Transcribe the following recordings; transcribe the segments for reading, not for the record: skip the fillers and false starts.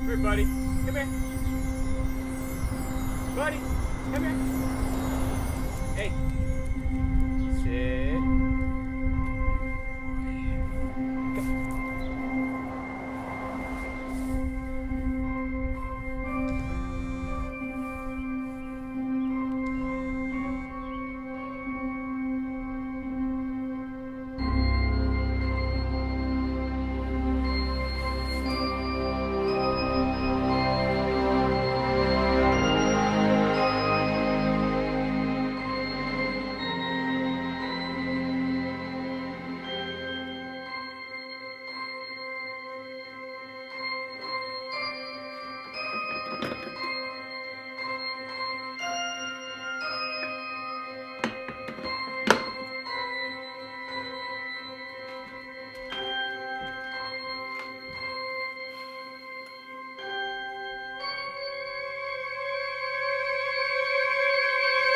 Come here, buddy. Come here. Buddy, come here. Hey. Sit. Go.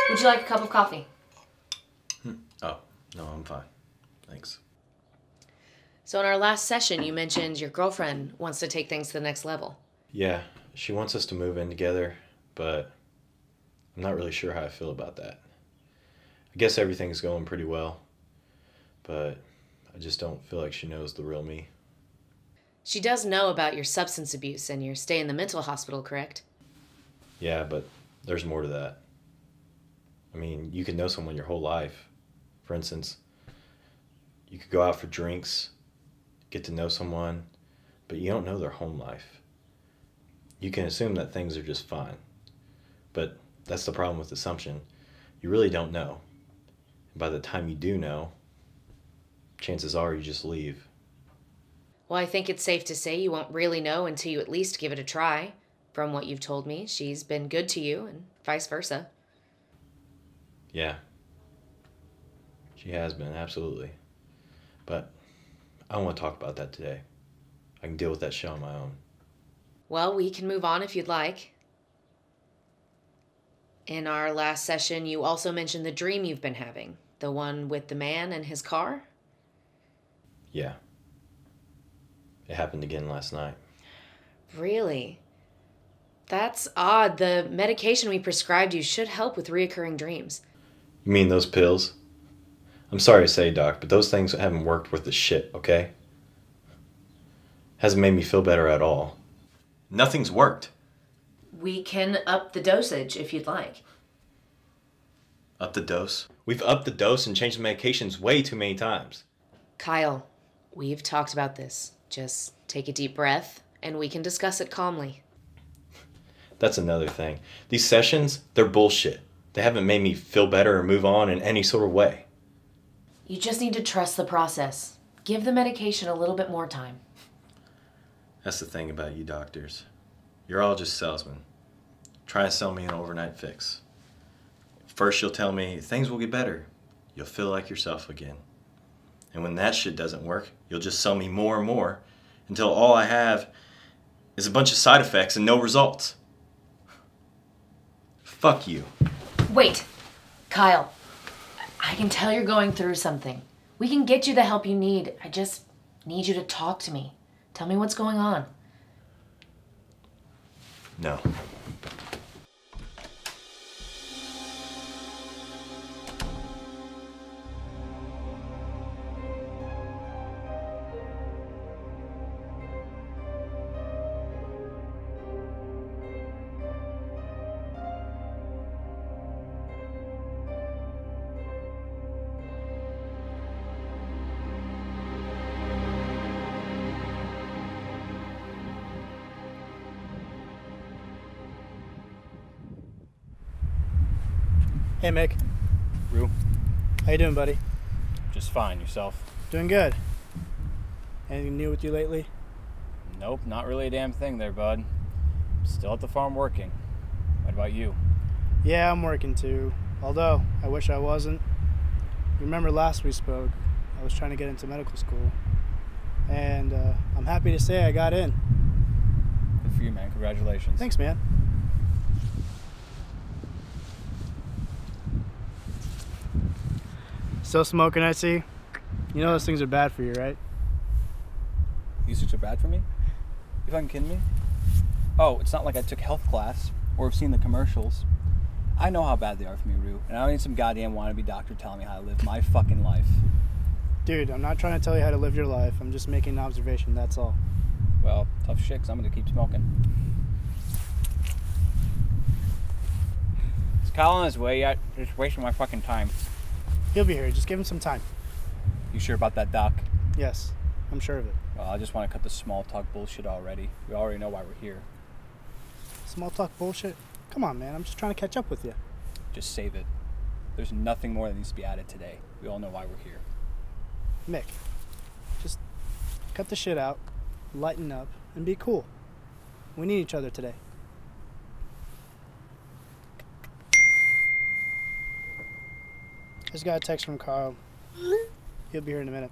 Would you like a cup of coffee? Oh, no, I'm fine. Thanks. So in our last session, you mentioned your girlfriend wants to take things to the next level. Yeah, she wants us to move in together, but I'm not really sure how I feel about that. I guess everything's going pretty well, but I just don't feel like she knows the real me. She does know about your substance abuse and your stay in the mental hospital, correct? Yeah, but there's more to that. I mean, you could know someone your whole life. For instance, you could go out for drinks, get to know someone, but you don't know their home life. You can assume that things are just fine. But that's the problem with assumption. You really don't know. And by the time you do know, chances are you just leave. Well, I think it's safe to say you won't really know until you at least give it a try. From what you've told me, she's been good to you and vice versa. Yeah. She has been, absolutely. But I don't want to talk about that today. I can deal with that shit on my own. Well, we can move on if you'd like. In our last session, you also mentioned the dream you've been having. The one with the man and his car? Yeah. It happened again last night. Really? That's odd. The medication we prescribed you should help with reoccurring dreams. You mean those pills? I'm sorry to say, Doc, but those things haven't worked worth the shit, okay? Hasn't made me feel better at all. Nothing's worked. We can up the dosage if you'd like. Up the dose? We've upped the dose and changed the medications way too many times. Kyle, we've talked about this. Just take a deep breath and we can discuss it calmly. That's another thing. These sessions, they're bullshit. They haven't made me feel better or move on in any sort of way. You just need to trust the process. Give the medication a little bit more time. That's the thing about you doctors. You're all just salesmen. Trying to sell me an overnight fix. First you'll tell me things will get better. You'll feel like yourself again. And when that shit doesn't work, you'll just sell me more and more until all I have is a bunch of side effects and no results. Fuck you. Wait, Kyle, I can tell you're going through something. We can get you the help you need. I just need you to talk to me. Tell me what's going on. No. Hey, Mick. Rue? How you doing, buddy? Just fine. Yourself? Doing good. Anything new with you lately? Nope, not really a damn thing there, bud. Still at the farm working. What about you? Yeah, I'm working too. Although, I wish I wasn't. You remember last we spoke, I was trying to get into medical school. And I'm happy to say I got in. Good for you, man. Congratulations. Thanks, man. Still smoking, I see. You know those things are bad for you, right? These things are bad for me? You fucking kidding me? Oh, it's not like I took health class or have seen the commercials. I know how bad they are for me, Rue, and I don't need some goddamn wannabe doctor telling me how to live my fucking life. Dude, I'm not trying to tell you how to live your life. I'm just making an observation, that's all. Well, tough shit, 'cause I'm gonna keep smoking. Is Kyle on his way yet? Just wasting my fucking time. He'll be here. Just give him some time. You sure about that, Doc? Yes, I'm sure of it. Well, I just want to cut the small talk bullshit already. We already know why we're here. Small talk bullshit? Come on, man. I'm just trying to catch up with you. Just save it. There's nothing more that needs to be added today. We all know why we're here. Mick, just cut the shit out, lighten up, and be cool. We need each other today. Just got a text from Carl. He'll be here in a minute.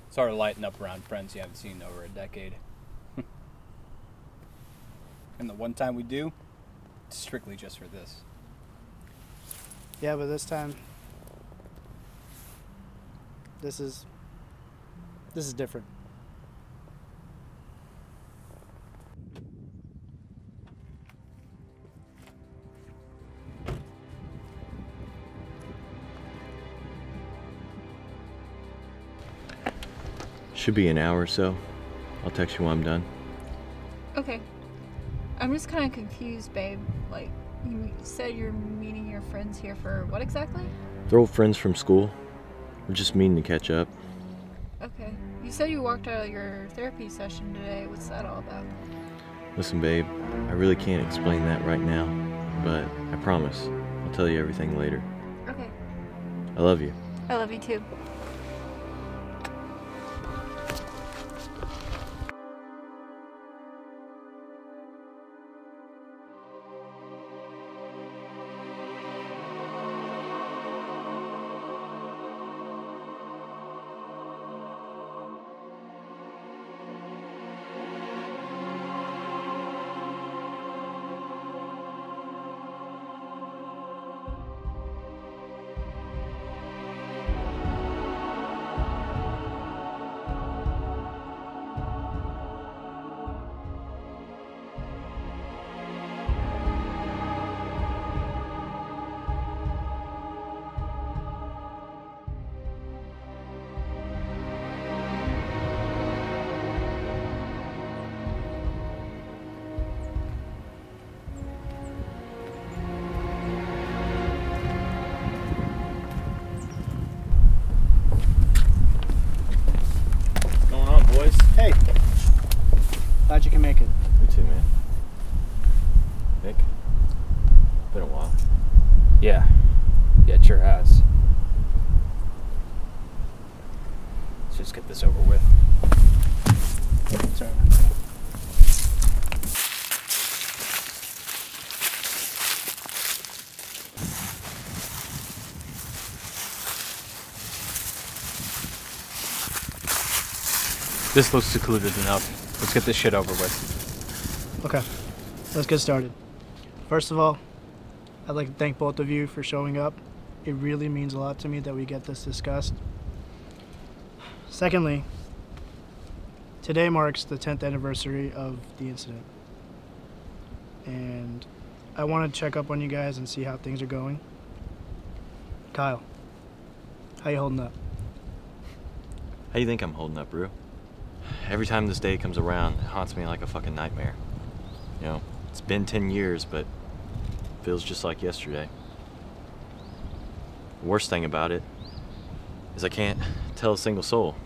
It's hard to lighten up around friends you haven't seen in over a decade. And the one time we do, it's strictly just for this. Yeah, but this time, this is different. Should be an hour or so. I'll text you when I'm done. Okay. I'm just kind of confused, babe. Like, you said you're meeting your friends here for what exactly? They're old friends from school. We're just meeting to catch up. Okay. You said you walked out of your therapy session today. What's that all about? Listen, babe, I really can't explain that right now, but I promise I'll tell you everything later. Okay. I love you. I love you too. Hey, glad you can make it. Me too, man. Nick, been a while. Yeah. Yeah, it sure has. Let's just get this over with. Sorry. This looks secluded enough. Let's get this shit over with. Okay, let's get started. First of all, I'd like to thank both of you for showing up. It really means a lot to me that we get this discussed. Secondly, today marks the 10th anniversary of the incident. And I want to check up on you guys and see how things are going. Kyle, how you holding up? How do you think I'm holding up, Rue? Every time this day comes around, it haunts me like a fucking nightmare. You know, it's been 10 years, but it feels just like yesterday. The worst thing about it is I can't tell a single soul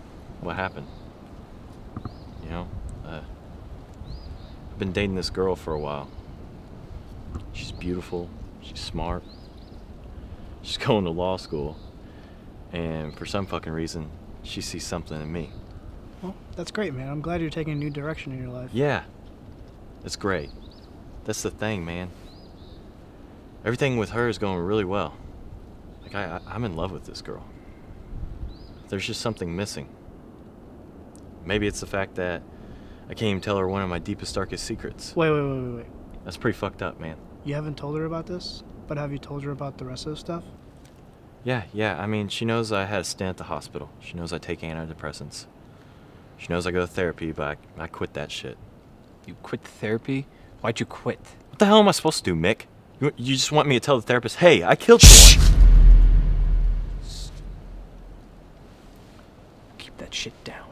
what happened. You know, I've been dating this girl for a while. She's beautiful, she's smart, she's going to law school, and for some fucking reason, she sees something in me. Well, that's great, man. I'm glad you're taking a new direction in your life. Yeah, it's great. That's the thing, man. Everything with her is going really well. Like, I'm in love with this girl. There's just something missing. Maybe it's the fact that I can't even tell her one of my deepest, darkest secrets. Wait. That's pretty fucked up, man. You haven't told her about this? But have you told her about the rest of the stuff? Yeah. I mean, she knows I had a stint at the hospital. She knows I take antidepressants. She knows I go to therapy, but I quit that shit. You quit therapy? Why'd you quit? What the hell am I supposed to do, Mick? You just want me to tell the therapist, hey, I killed someone. Keep that shit down.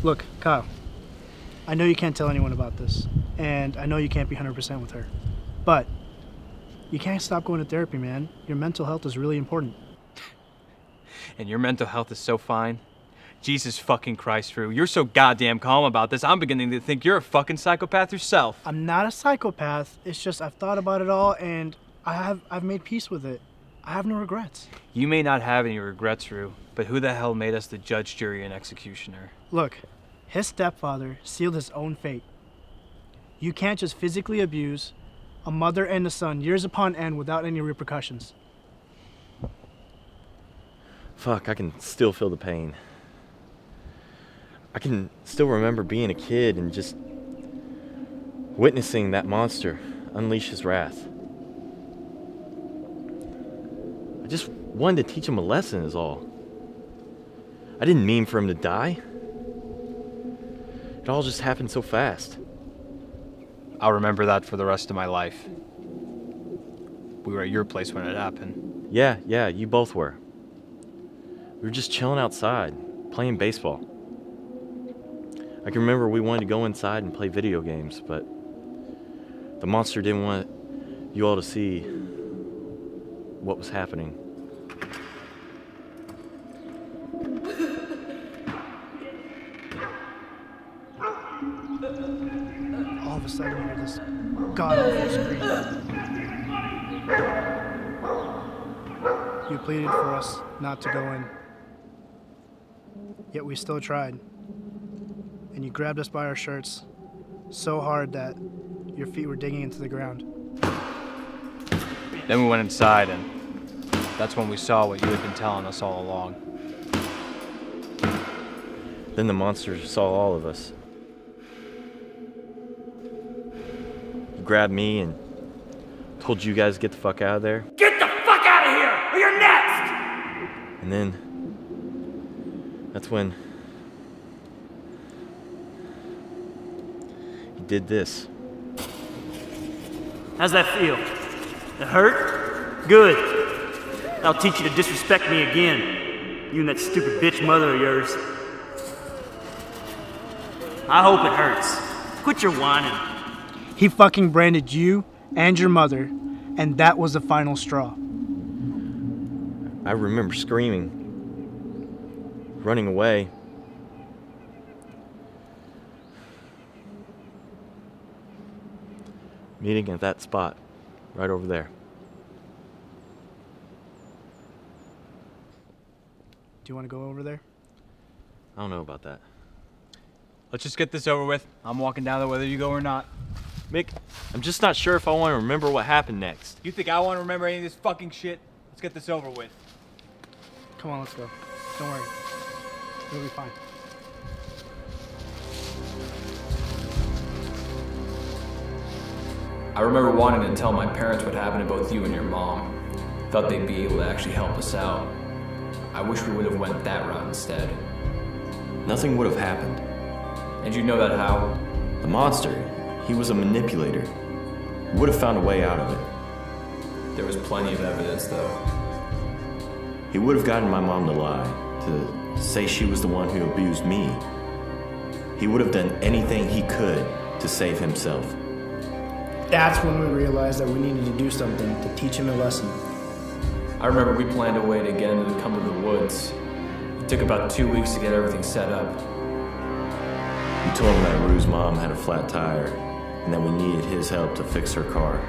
Look, Kyle, I know you can't tell anyone about this, and I know you can't be 100% with her, but you can't stop going to therapy, man. Your mental health is really important. And your mental health is so fine? Jesus fucking Christ, Rue. You're so goddamn calm about this, I'm beginning to think you're a fucking psychopath yourself. I'm not a psychopath. It's just I've thought about it all, and I've made peace with it. I have no regrets. You may not have any regrets, Rue, but who the hell made us the judge, jury, and executioner? Look, his stepfather sealed his own fate. You can't just physically abuse a mother and a son years upon end without any repercussions. Fuck, I can still feel the pain. I can still remember being a kid and just witnessing that monster unleash his wrath. I just wanted to teach him a lesson is all. I didn't mean for him to die. It all just happened so fast. I'll remember that for the rest of my life. We were at your place when it happened. Yeah, you both were. We were just chilling outside, playing baseball. I can remember we wanted to go inside and play video games, but the monster didn't want you all to see what was happening. All of a sudden, you hear this god-awful scream. You pleaded for us not to go in. Yet we still tried. And you grabbed us by our shirts so hard that your feet were digging into the ground. Then we went inside, and that's when we saw what you had been telling us all along. Then the monster saw all of us. He grabbed me and told you guys to get the fuck out of there. Get the fuck out of here, or you're next! And then that's when he did this. How's that feel? It hurt? Good. I'll teach you to disrespect me again. You and that stupid bitch mother of yours. I hope it hurts. Quit your whining. He fucking branded you and your mother, and that was the final straw. I remember screaming, running away. Meeting at that spot, right over there. Do you want to go over there? I don't know about that. Let's just get this over with. I'm walking down there whether you go or not. Mick, I'm just not sure if I want to remember what happened next. You think I want to remember any of this fucking shit? Let's get this over with. Come on, let's go. Don't worry. It'll be fine. I remember wanting to tell my parents what happened to both you and your mom. Thought they'd be able to actually help us out. I wish we would have went that route instead. Nothing would have happened. And you know that how? The monster, he was a manipulator. He would have found a way out of it. There was plenty of evidence, though. He would have gotten my mom to lie, to say she was the one who abused me. He would have done anything he could to save himself. That's when we realized that we needed to do something to teach him a lesson. I remember we planned a way to get him to come to the woods. It took about 2 weeks to get everything set up. We told him that Rue's mom had a flat tire and that we needed his help to fix her car.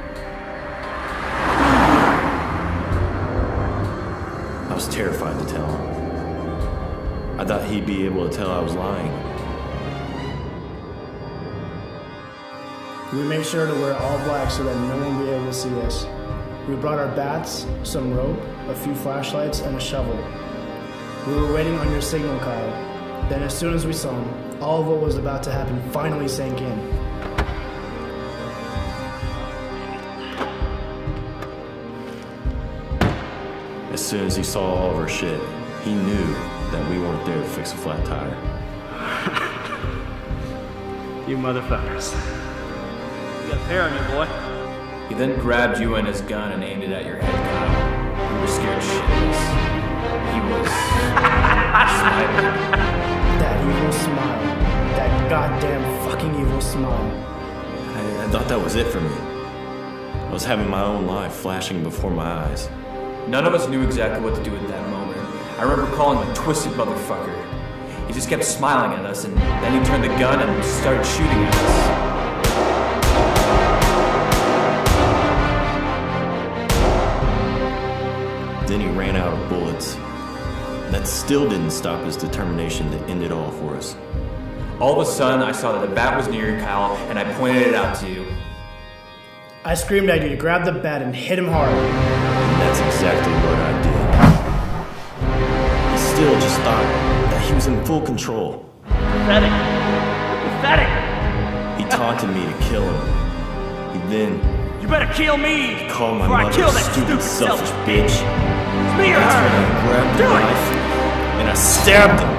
I was terrified to tell him. I thought he'd be able to tell I was lying. We made sure to wear all black so that no one would be able to see us. We brought our bats, some rope, a few flashlights, and a shovel. We were waiting on your signal, Kyle. Then as soon as we saw him, all of what was about to happen finally sank in. As soon as he saw all of our shit, he knew that we weren't there to fix a flat tire. You motherfuckers. You got a pair on you, boy. He then grabbed you and his gun and aimed it at your head, Kyle. You were scared shitless. He was smiling. That evil smile. That goddamn fucking evil smile. I thought that was it for me. I was having my own life flashing before my eyes. None of us knew exactly what to do at that moment. I remember calling him a twisted motherfucker. He just kept smiling at us, and then he turned the gun and started shooting at us. Then he ran out of bullets. That still didn't stop his determination to end it all for us. All of a sudden, I saw that the bat was near you, Kyle, and I pointed it out to you. I screamed at you to grab the bat and hit him hard. And that's exactly what I did. He still just thought that he was in full control. Pathetic. Pathetic. He taunted me to kill him. He then You better kill me called my before I mother kill a that stupid, selfish bitch. It's me or That's when her. I grabbed the Do it. knife and I stabbed him.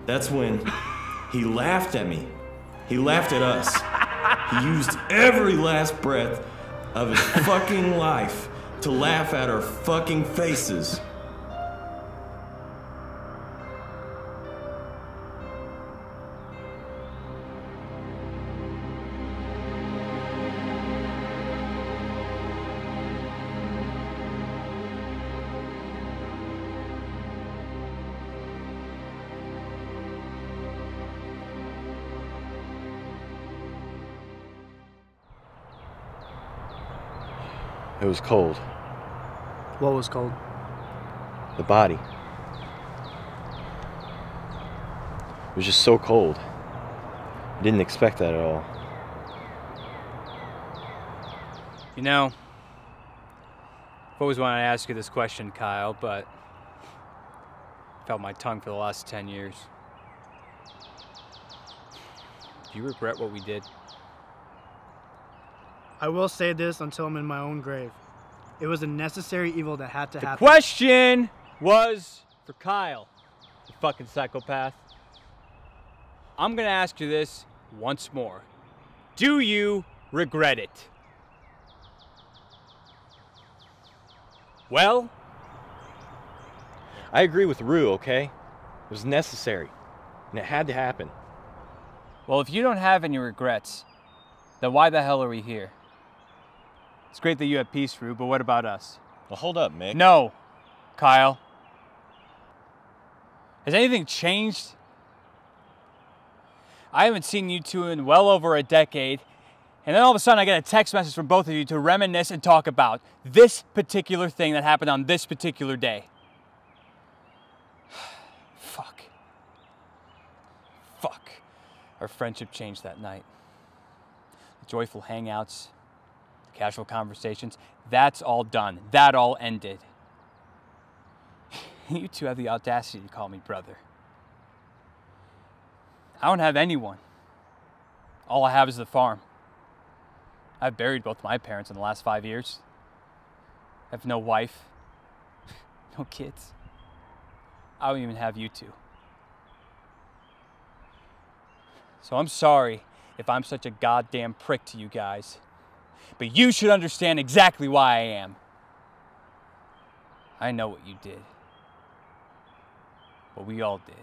That's when he laughed at me. He laughed at us. He used every last breath of his fucking life to laugh at our fucking faces. It was cold. What was cold? The body. It was just so cold. I didn't expect that at all. You know, I've always wanted to ask you this question, Kyle, but I felt my tongue for the last 10 years. Do you regret what we did? I will say this until I'm in my own grave. It was a necessary evil that had to The happen. question was for Kyle, you fucking psychopath. I'm gonna ask you this once more. Do you regret it? Well, I agree with Rue, okay? It was necessary, and it had to happen. well, if you don't have any regrets, then why the hell are we here? It's great that you have peace, Rue, but what about us? Well, hold up, Mick. No, Kyle. Has anything changed? I haven't seen you two in well over a decade, and then all of a sudden I get a text message from both of you to reminisce and talk about this particular thing that happened on this particular day. Fuck. Fuck. Our friendship changed that night. The joyful hangouts, casual conversations, that's all done. That all ended. You two have the audacity to call me brother. I don't have anyone. All I have is the farm. I've buried both my parents in the last 5 years. I have no wife, no kids. I don't even have you two. So I'm sorry if I'm such a goddamn prick to you guys. But you should understand exactly why I am. I know what you did. What we all did.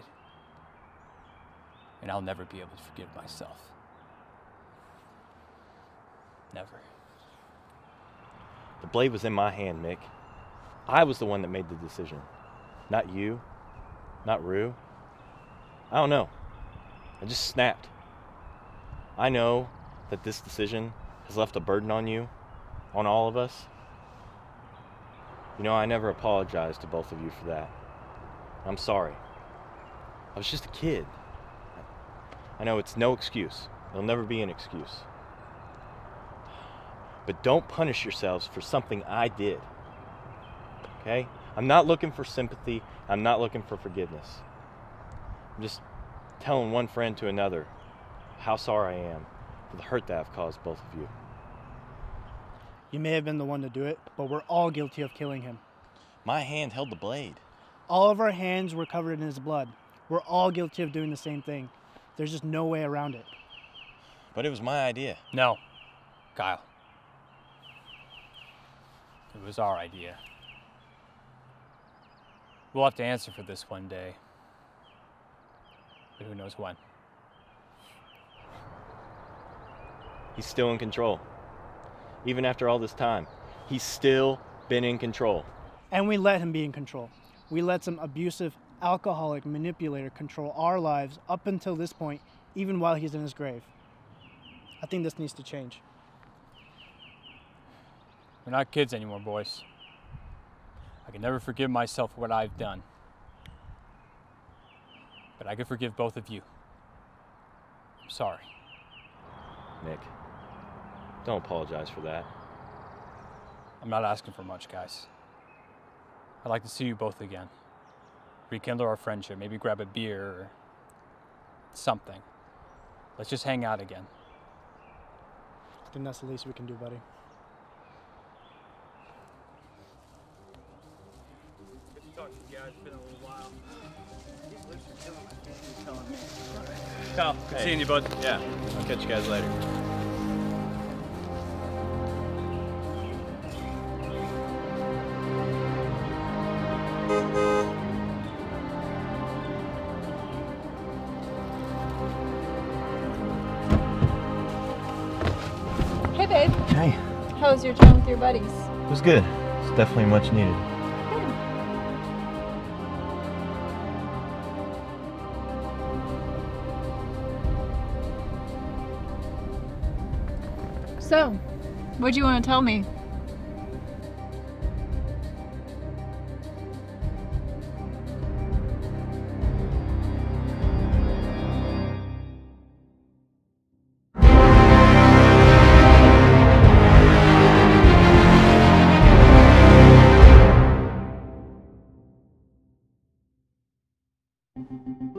And I'll never be able to forgive myself. Never. The blade was in my hand, Mick. I was the one that made the decision. Not you. Not Rue. I don't know. I just snapped. I know that this decision has left a burden on you, on all of us. You know, I never apologized to both of you for that. I'm sorry. I was just a kid. I know it's no excuse. It'll never be an excuse. But don't punish yourselves for something I did. Okay? I'm not looking for sympathy. I'm not looking for forgiveness. I'm just telling one friend to another how sorry I am for the hurt that I've caused both of you. You may have been the one to do it, but we're all guilty of killing him. My hand held the blade. All of our hands were covered in his blood. We're all guilty of doing the same thing. There's just no way around it. But it was my idea. No, Kyle. It was our idea. We'll have to answer for this one day. But who knows when. He's still in control. Even after all this time, he's still been in control. And we let him be in control. We let some abusive, alcoholic manipulator control our lives up until this point, even while he's in his grave. I think this needs to change. We're not kids anymore, boys. I can never forgive myself for what I've done. But I can forgive both of you. I'm sorry. Nick, don't apologize for that. I'm not asking for much, guys. I'd like to see you both again. Rekindle our friendship, maybe grab a beer or something. Let's just hang out again. I think that's the least we can do, buddy. Good to talk to you guys. It's been a little while. These lips are killing my face. You're telling me. Kyle, good seeing you, bud. Yeah, I'll catch you guys later. Hey, babe. Hey, How was your time with your buddies? it was good. It's definitely much needed. So, what do you want to tell me? Thank you.